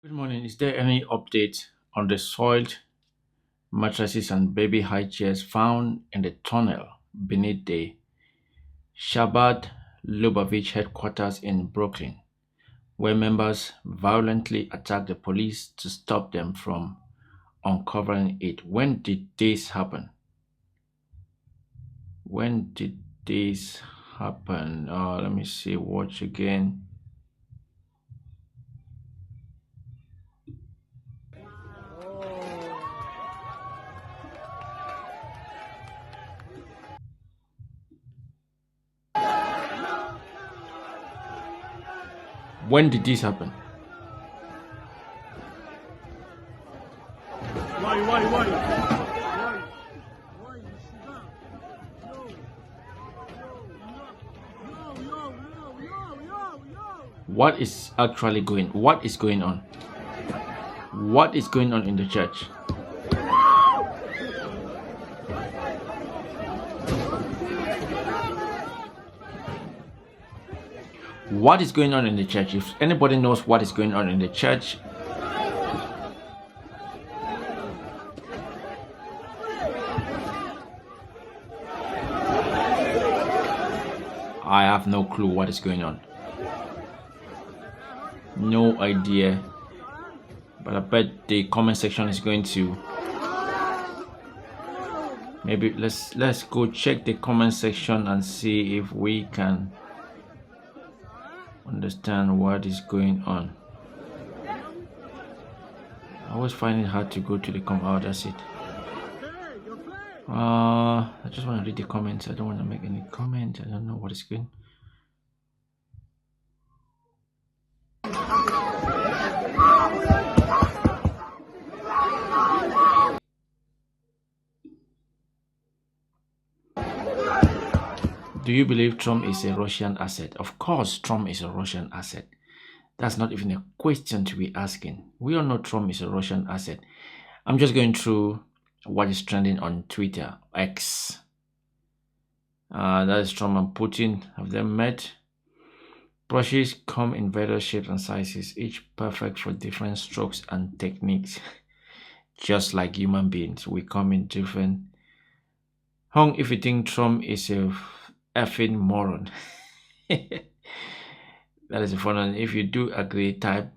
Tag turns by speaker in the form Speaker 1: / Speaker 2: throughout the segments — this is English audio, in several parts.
Speaker 1: Good morning. Is there any update on the soiled mattresses and baby high chairs found in the tunnel beneath the Shabbat Lubavitch headquarters in Brooklyn, where members violently attacked the police to stop them from uncovering it? When did this happen? When did this happen? Let me see. Watch again. When did this happen?
Speaker 2: Why?
Speaker 1: What is actually going? What is going on? What is going on in the church? What is going on in the church? If anybody knows what is going on in the church, I have no clue what is going on. No idea. But I bet the comment section is going to maybe let's go check the comment section and see if we can understand what is going on. I always find it hard to go to the comment. Oh, that's it. I just want to read the comments. I don't want to make any comment. I don't know what is going. Do you believe Trump is a Russian asset? Of course, Trump is a Russian asset. That's not even a question to be asking. We all know Trump is a Russian asset. I'm just going through what is trending on Twitter, X. That is Trump and Putin. Have they met? Brushes come in various shapes and sizes, each perfect for different strokes and techniques. Just like human beings, we come in different. Hong, if you think Trump is a effing moron. That is a fun one. If you do agree, type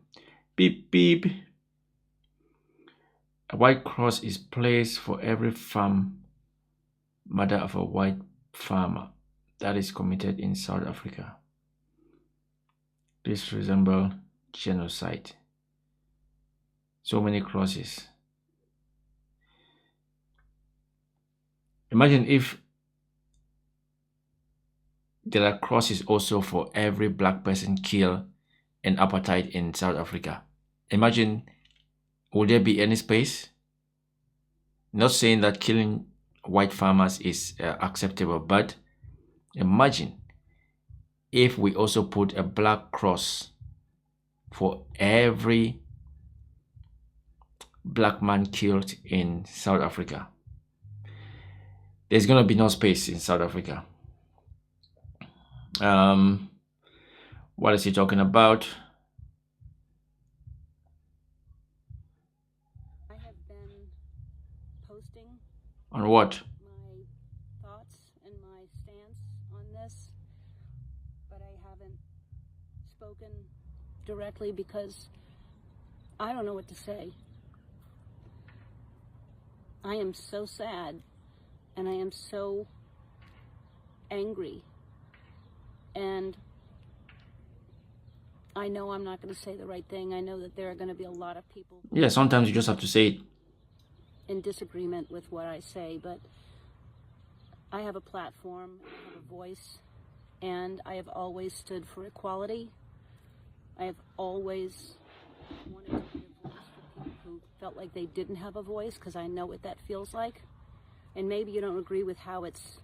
Speaker 1: beep beep. A white cross is placed for every farm mother of a white farmer that is committed in South Africa. This resembles genocide. So many crosses. Imagine if there are crosses also for every black person killed in apartheid in South Africa. Imagine, would there be any space? Not saying that killing white farmers is acceptable, but imagine if we also put a black cross for every black man killed in South Africa. There's going to be no space in South Africa. What is he talking about?
Speaker 2: I have been posting
Speaker 1: On what?
Speaker 2: my thoughts and my stance on this, but I haven't spoken directly because I don't know what to say. I am so sad and I am so angry, and I know I'm not going to say the right thing. I know that there are going to be a lot of people
Speaker 1: Yeah, sometimes you just have to say it.
Speaker 2: in disagreement with what I say, but I have a platform, I have a voice, and I have always stood for equality. I have always wanted to be a voice for people who felt like they didn't have a voice, because I know what that feels like. And maybe you don't agree with how it's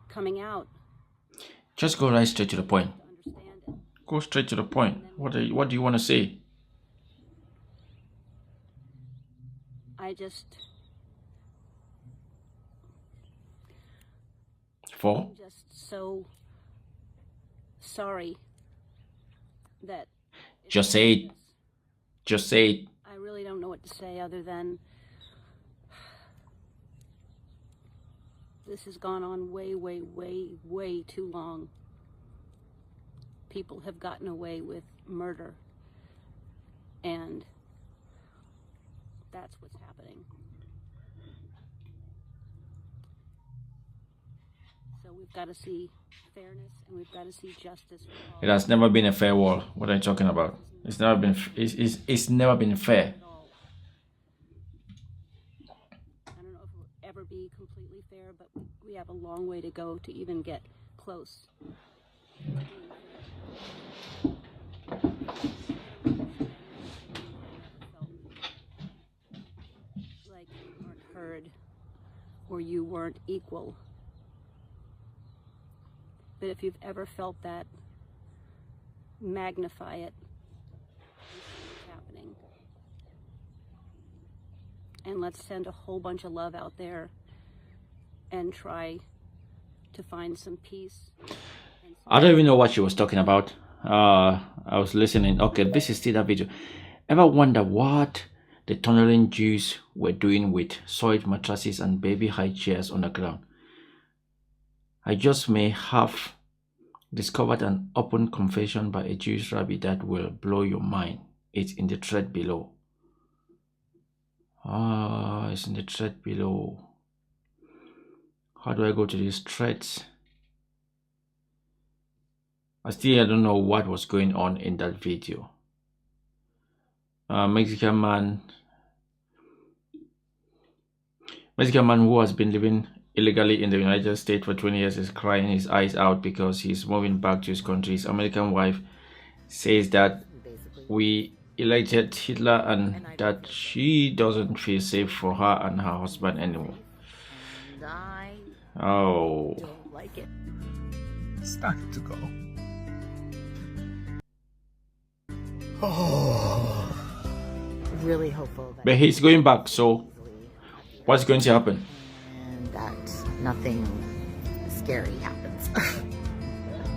Speaker 2: coming out.
Speaker 1: Just go right straight to the point.
Speaker 2: To understand it.
Speaker 1: Go straight to the point. What do you want to say?
Speaker 2: I just,
Speaker 1: For?
Speaker 2: I'm just so sorry that
Speaker 1: Just say it. Just say it.
Speaker 2: I really don't know what to say other than this has gone on way too long. People have gotten away with murder, and that's what's happening. So we've got to see fairness, and we've got to see justice for all.
Speaker 1: It has never been a fair war. What are you talking about? It's never been. It's never been fair.
Speaker 2: At all. I don't know if it will ever be completely fair, but we have a long way to go to even get close. Like you weren't heard or you weren't equal. But if you've ever felt that, magnify it. What's happening. And let's send a whole bunch of love out there and try to find some peace.
Speaker 1: I don't even know what she was talking about. I was listening. Okay, this is still that video. Ever wonder what the tunneling Jews were doing with soiled mattresses and baby high chairs on the ground? I just may have discovered an open confession by a Jewish rabbi that will blow your mind. It's in the thread below. It's in the thread below. How do I go to these threads? I don't know what was going on in that video. Mexican man who has been living illegally in the United States for 20 years is crying his eyes out because he's moving back to his country. His American wife says that we elected Hitler and that she doesn't feel safe for her and her husband anymore. Oh.
Speaker 3: Don't like it.
Speaker 4: It's time to go. Oh.
Speaker 3: Really hopeful that
Speaker 1: But he's going back, so what's going to happen?
Speaker 3: and that nothing scary happens.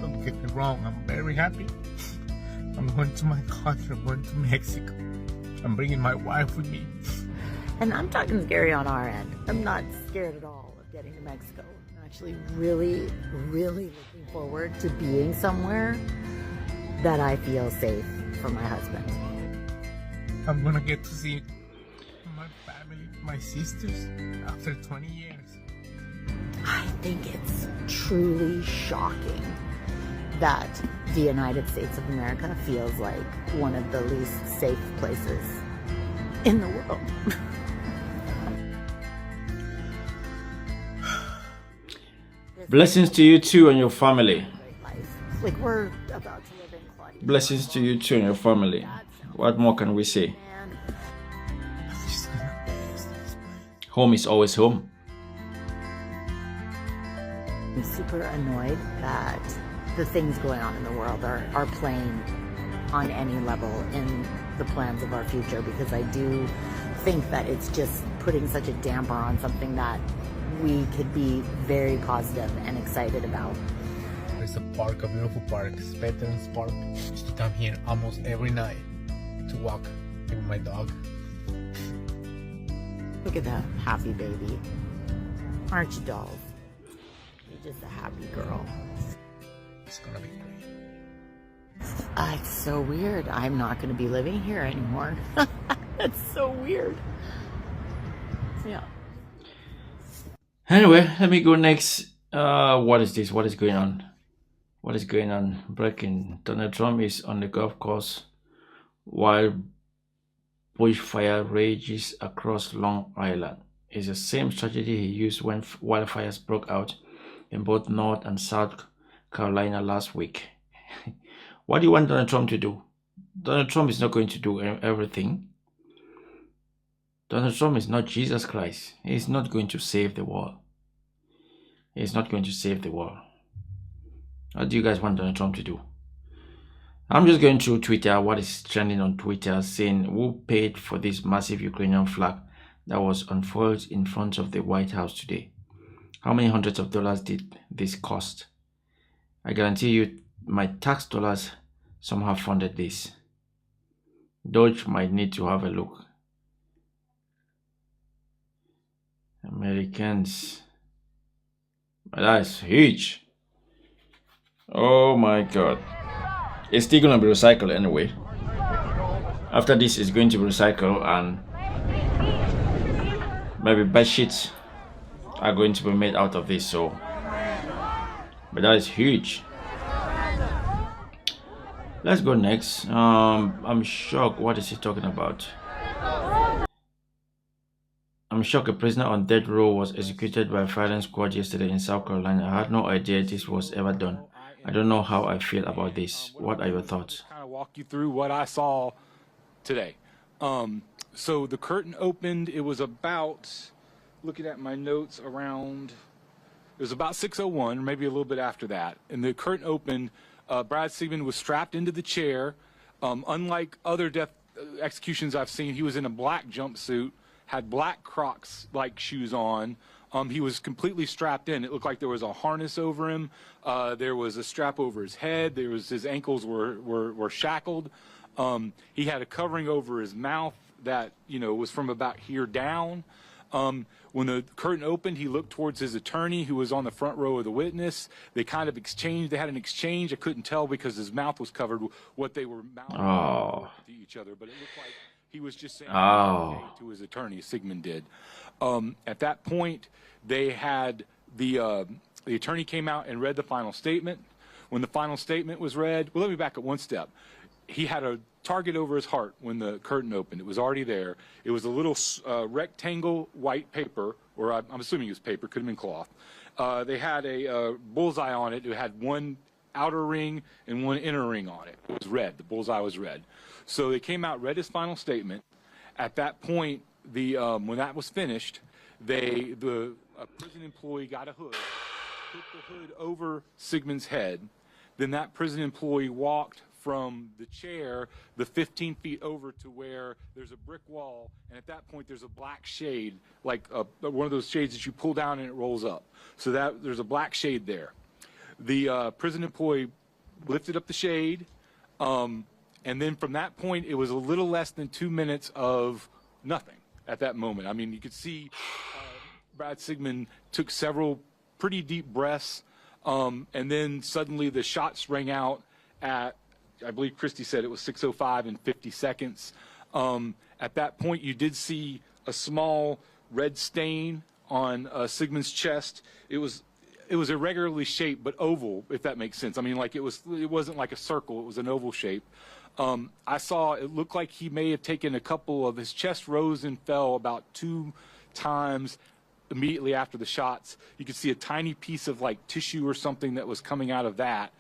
Speaker 4: Don't get me wrong, I'm very happy. I'm going to my country, I'm going to Mexico. I'm bringing my wife with me.
Speaker 3: And I'm talking scary on our end. I'm not scared at all of getting to Mexico. I'm actually really looking forward to being somewhere that I feel safe for my husband.
Speaker 4: I'm gonna get to see my family, my sisters, after 20 years.
Speaker 3: I think it's truly shocking that the United States of America feels like one of the least safe places in the world.
Speaker 1: Blessings to you too and your family.
Speaker 3: Great life. Like we're about to live in Claudia.
Speaker 1: Blessings to you too and your family. What more can we say?
Speaker 3: And
Speaker 4: I'm just gonna miss this place.
Speaker 1: Home is always home.
Speaker 3: I'm super annoyed that the things going on in the world are playing on any level in the plans of our future, because I do think that it's just putting such a damper on something that we could be very positive and excited about.
Speaker 4: There's a park, a beautiful park, it's Veterans Park. I used to come here almost every night to walk with my dog.
Speaker 3: Look at that happy baby. Aren't you, dolls? You're just a happy girl.
Speaker 4: It's gonna be great.
Speaker 3: It's so weird. I'm not going to be living here anymore. That's so weird. Yeah.
Speaker 1: Anyway, let me go next. What is this? What is going on? What is going on? Breaking. Donald Trump is on the golf course while bushfire rages across Long Island. It's the same strategy he used when wildfires broke out in both North and South Carolina last week. What do you want Donald Trump to do? Donald Trump is not going to do everything. Donald Trump is not Jesus Christ. He's not going to save the world. He's not going to save the world. What do you guys want Donald Trump to do? I'm just going through Twitter, what is trending on Twitter, saying who paid for this massive Ukrainian flag that was unfurled in front of the White House today? How many hundreds of dollars did this cost? I guarantee you my tax dollars somehow funded this. Dodge might need to have a look. Americans. But that's huge. Oh my god. It's still gonna be recycled anyway. After this, it's going to be recycled, and maybe bed sheets are going to be made out of this. So, but that is huge. Let's go next. I'm shocked. What is he talking about? I'm shocked a prisoner on death row was executed by a firing squad yesterday in South Carolina. I had no idea this was ever done. I don't know how I feel about this. What are your thoughts?
Speaker 5: Kind of walk you through what I saw today. So the curtain opened. It was about, looking at my notes, around, it was about 6:01, maybe a little bit after that. And the curtain opened. Brad Sigmund was strapped into the chair. Unlike other death executions I've seen, he was in a black jumpsuit, had black Crocs-like shoes on. He was completely strapped in. It looked like there was a harness over him. There was a strap over his head. His ankles were shackled. He had a covering over his mouth that, was from about here down. When the curtain opened, he looked towards his attorney, who was on the front row of the witness. They kind of exchanged. They had an exchange. I couldn't tell because his mouth was covered what they were mouthing to each other, but it looked like he was just saying okay to his attorney. Sigmund did. At that point, they had the attorney came out and read the final statement. When the final statement was read, well, let me back up one step. He had a target over his heart when the curtain opened. It was already there. It was a little rectangle white paper, or I'm assuming it was paper, could have been cloth. They had a bullseye on it. It had one outer ring and one inner ring on it. It was red. The bullseye was red. So they came out, read his final statement. At that point, when that was finished, a prison employee got a hood, put the hood over Sigmund's head. Then that prison employee walked from the chair the 15 feet over to where there's a brick wall, and at that point there's a black shade, like one of those shades that you pull down and it rolls up. So that there's a black shade there. The prison employee lifted up the shade, and then from that point it was a little less than 2 minutes of nothing at that moment. I mean, you could see Brad Sigmund took several pretty deep breaths, and then suddenly the shots rang out at, I believe Christy said it was 6:05 and 50 seconds. At that point, you did see a small red stain on Sigmund's chest. It was irregularly shaped, but oval, if that makes sense. I mean, like it wasn't like a circle. It was an oval shape. I saw it looked like he may have taken a couple of his chest rose and fell about 2 times immediately after the shots. You could see a tiny piece of like tissue or something that was coming out of that.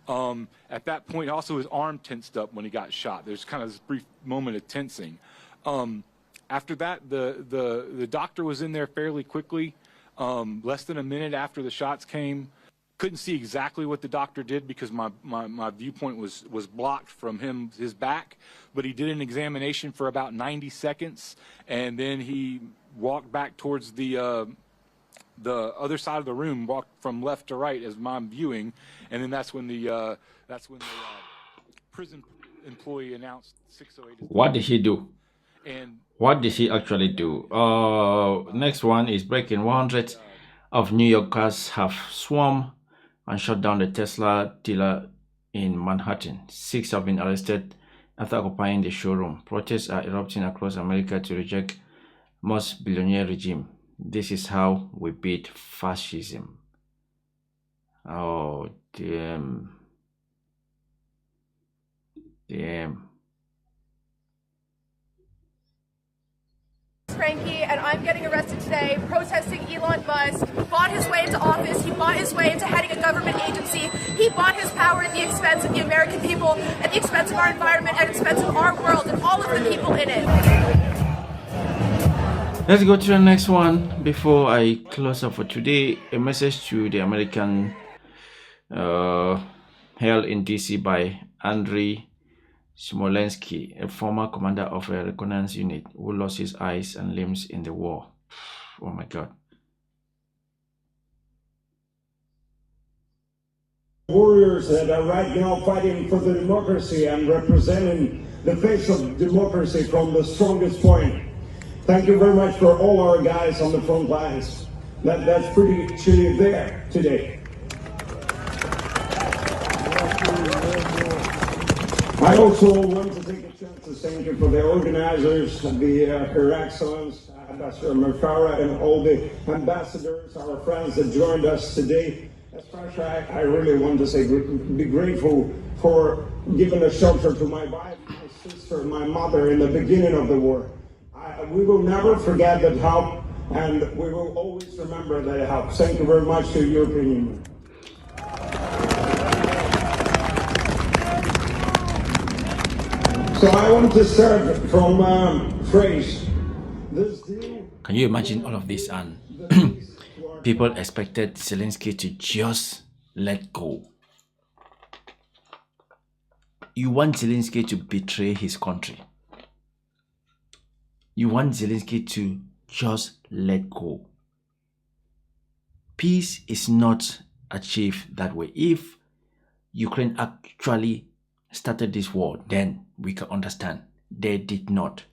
Speaker 5: At that point, also his arm tensed up when he got shot. There's kind of this brief moment of tensing. After that, the doctor was in there fairly quickly, less than a minute after the shots came. Couldn't see exactly what the doctor did because my viewpoint was blocked from his back, but he did an examination for about 90 seconds, and then he walked back towards the other side of the room, walked from left to right as I'm viewing, and then that's when the prison employee announced 6:08.
Speaker 1: What did he do?
Speaker 5: And
Speaker 1: what did he actually do? Next one is breaking. 100 of New Yorkers have swarmed and shut down the Tesla dealer in Manhattan. 6 have been arrested after occupying the showroom. Protests are erupting across America to reject Musk's billionaire regime. This is how we beat fascism. Oh, damn.
Speaker 6: Frankie, and I'm getting arrested today protesting Elon Musk bought his way into office. He bought his way into heading a government agency. He bought his power at the expense of the American people, at the expense of our environment, at the expense of our world and all of the people in it.
Speaker 1: Let's go to the next one before I close up for today. A message to the American held in DC by Andriy Smolensky, a former commander of a reconnaissance unit who lost his eyes and limbs in the war. Oh my God.
Speaker 7: Warriors that are right now fighting for the democracy and representing the face of democracy from the strongest point. Thank you very much for all our guys on the front lines. That's pretty chilly there today. I also want to take a chance to thank you for the organizers, Her Excellence, Ambassador Mercara, and all the ambassadors, our friends that joined us today. Especially, I really want to say, be grateful for giving a shelter to my wife, my sister, my mother in the beginning of the war. We will never forget that help, and we will always remember that help. Thank you very much to the European Union. So I want to start from phrase.
Speaker 1: Can you imagine all of this? And people expected Zelensky to just let go. You want Zelensky to betray his country. You want Zelensky to just let go. Peace is not achieved that way. If Ukraine actually started this war, then we can understand. They did not.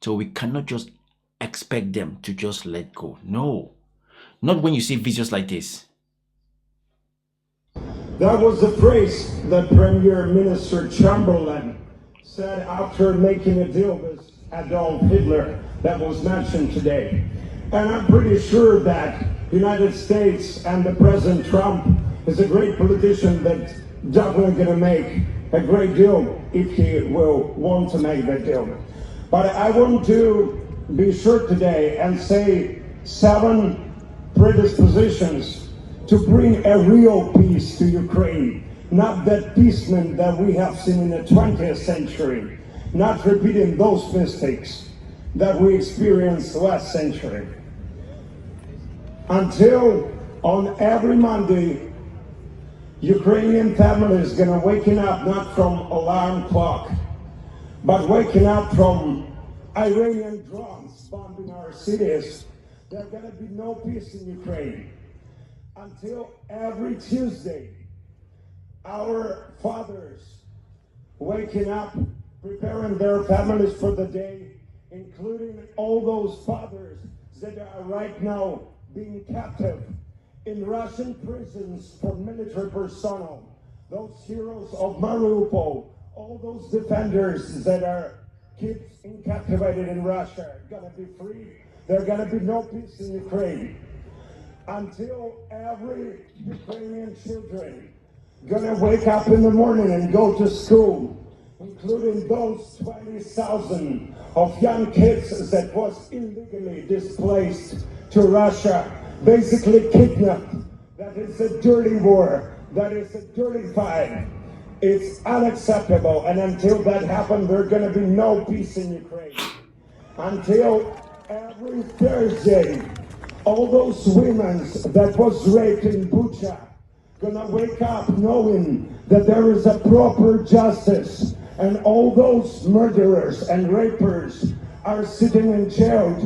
Speaker 1: So we cannot just expect them to just let go. No. Not when you see videos like this.
Speaker 7: That was the phrase that Premier Minister Chamberlain said after making a deal with Adolf Hitler that was mentioned today. And I'm pretty sure that the United States and the President Trump is a great politician that's definitely going to make a great deal if he will want to make that deal. But I want to be sure today and say 7 predispositions to bring a real peace to Ukraine, not that peaceman that we have seen in the 20th century, not repeating those mistakes that we experienced last century. Until on every Monday, Ukrainian families gonna waking up not from alarm clock, but waking up from Iranian drones bombing our cities. There's gonna be no peace in Ukraine until every Tuesday, our fathers waking up, preparing their families for the day, including all those fathers that are right now being captive in Russian prisons for military personnel, those heroes of Mariupol, all those defenders that are kept captivated in Russia are gonna be free. There's gonna be no peace in Ukraine until every Ukrainian children gonna wake up in the morning and go to school, including those 20,000 of young kids that was illegally displaced to Russia, basically kidnapped. That is a dirty war. That is a dirty fight. It's unacceptable. And until that happens, there's going to be no peace in Ukraine. Until every Thursday, all those women that was raped in Bucha gonna wake up knowing that there is a proper justice, and all those murderers and rapers are sitting in jail.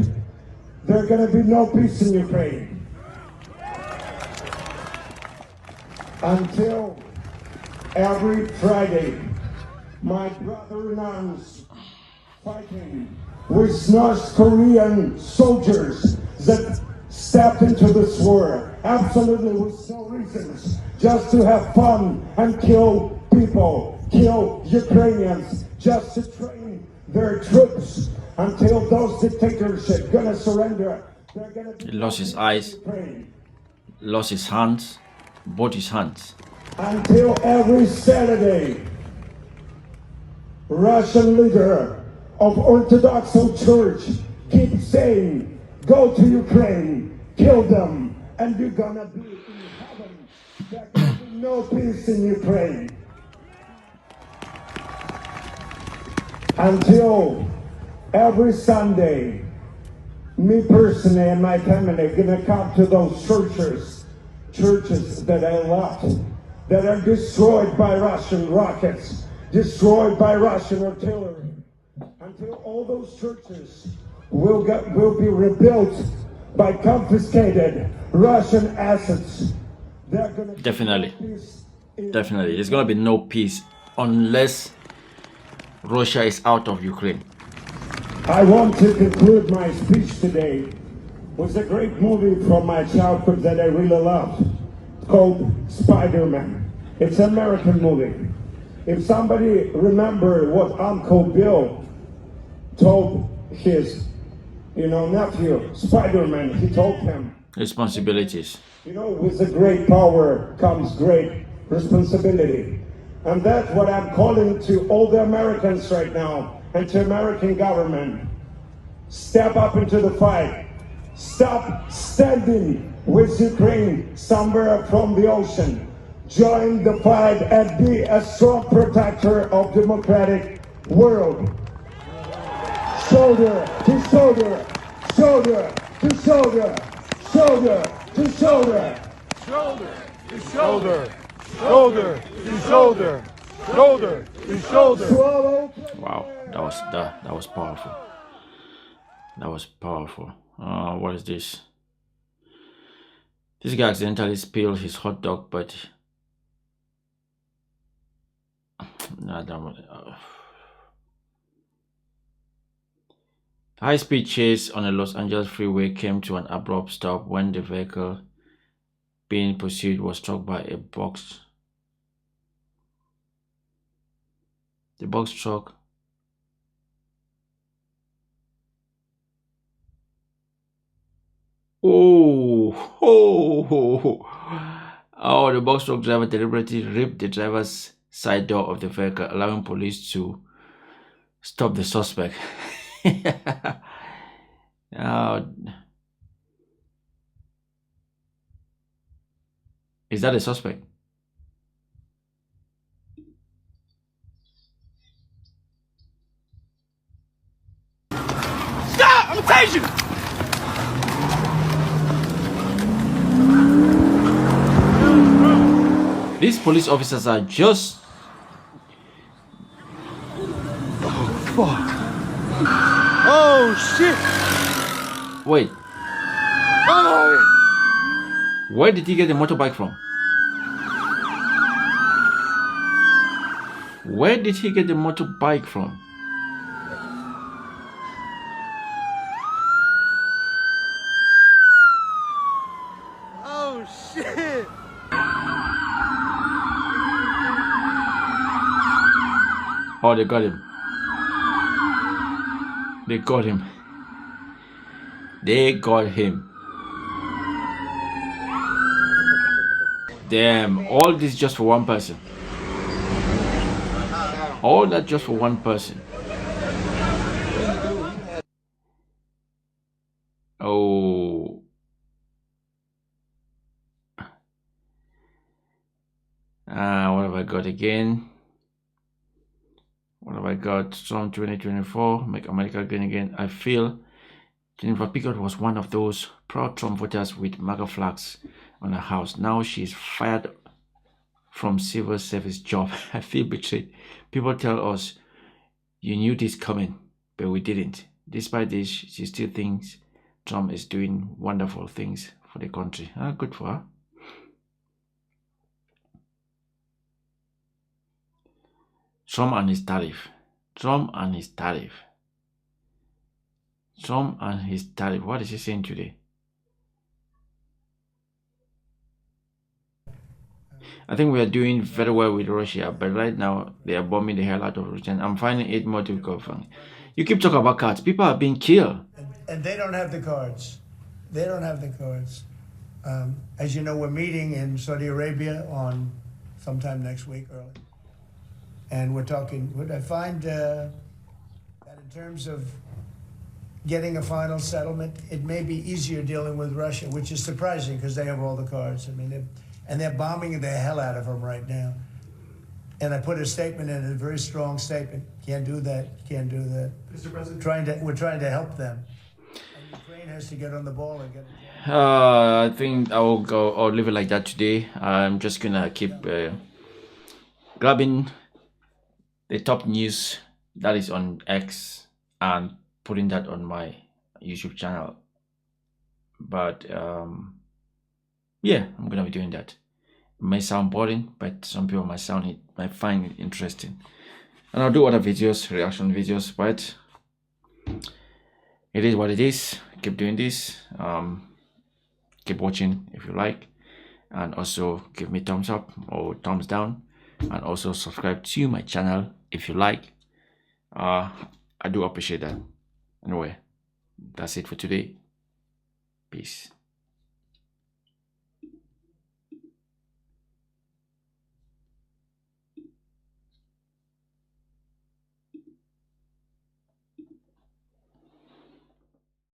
Speaker 7: There's gonna be no peace in Ukraine until every Friday my brother-in-arms fighting with North Korean soldiers that stepped into this war absolutely with no reasons, just to have fun and kill people, kill Ukrainians, just to train their troops until those dictatorships gonna surrender. They're gonna be
Speaker 1: He lost his eyes, lost his hands, both his hands.
Speaker 7: Until every Saturday, Russian leader of Orthodox Church keeps saying, go to Ukraine, kill them, and you're gonna be in heaven. There's gonna be no peace in Ukraine. Until every Sunday, me personally and my family are gonna come to those churches that I love, that are destroyed by Russian rockets, destroyed by Russian artillery. Until all those churches will be rebuilt by confiscated Russian assets. They're gonna
Speaker 1: Definitely. Definitely. There's going to be no peace unless Russia is out of Ukraine.
Speaker 7: I want to conclude my speech today with a great movie from my childhood that I really loved called Spider-Man. It's an American movie. If somebody remember what Uncle Bill told his, nephew, Spider-Man, he told him,
Speaker 1: Responsibilities.
Speaker 7: with a great power comes great responsibility. And that's what I'm calling to all the Americans right now and to American government. Step up into the fight. Stop standing with Ukraine somewhere from the ocean. Join the fight and be a strong protector of democratic world. Shoulder to shoulder, shoulder to shoulder, shoulder to shoulder.
Speaker 8: Shoulder to shoulder, shoulder to shoulder, shoulder to shoulder.
Speaker 1: Wow, that was powerful. That was powerful. What is this? This guy accidentally spilled his hot dog, but no, I don't want High-speed chase on a Los Angeles freeway came to an abrupt stop when the vehicle being pursued was struck by a box. The box truck the box truck driver deliberately ripped the driver's side door of the vehicle, allowing police to stop the suspect. Is that a suspect?
Speaker 8: Stop! I'm tasing you!
Speaker 1: These police officers are just...
Speaker 8: Oh, fuck. Oh, shit.
Speaker 1: Wait.
Speaker 8: Oh.
Speaker 1: Where did he get the motorbike from? Where did he get the motorbike from?
Speaker 8: Oh, shit.
Speaker 1: Oh, they got him. They got him. They got him. Damn, all this just for one person. All that just for one person. Oh. What have I got again? What have I got? Trump 2024, make America great again. I feel Jennifer Pickett was one of those proud Trump voters with MAGA flags on her house. Now she's fired from civil service job. I feel betrayed. People tell us, you knew this coming, but we didn't. Despite this, she still thinks Trump is doing wonderful things for the country. Good for her. Trump and his tariff. Trump and his tariff. Trump and his tariff. What is he saying today? I think we are doing very well with Russia, but right now they are bombing the hell out of Russia. I'm finding it more difficult. You keep talking about cards. People are being killed.
Speaker 9: And they don't have the cards. They don't have the cards. As you know, we're meeting in Saudi Arabia on sometime next week early. And we're talking, I find that in terms of getting a final settlement, it may be easier dealing with Russia, which is surprising because they have all the cards. I mean, they're bombing the hell out of them right now. And I put a statement in, a very strong statement. Can't do that, can't do that. Mr. President. We're trying to help them. And Ukraine has to get on the ball and get it.
Speaker 1: I think I'll leave it like that today. I'm just gonna keep grabbing the top news that is on X and putting that on my YouTube channel. But yeah, I'm gonna be doing that. It may sound boring, but some people might find it interesting. And I'll do other videos, reaction videos, but it is what it is. Keep doing this. Keep watching if you like, and also give me thumbs up or thumbs down, and also subscribe to my channel if you like. I do appreciate that. Anyway, that's it for today. Peace.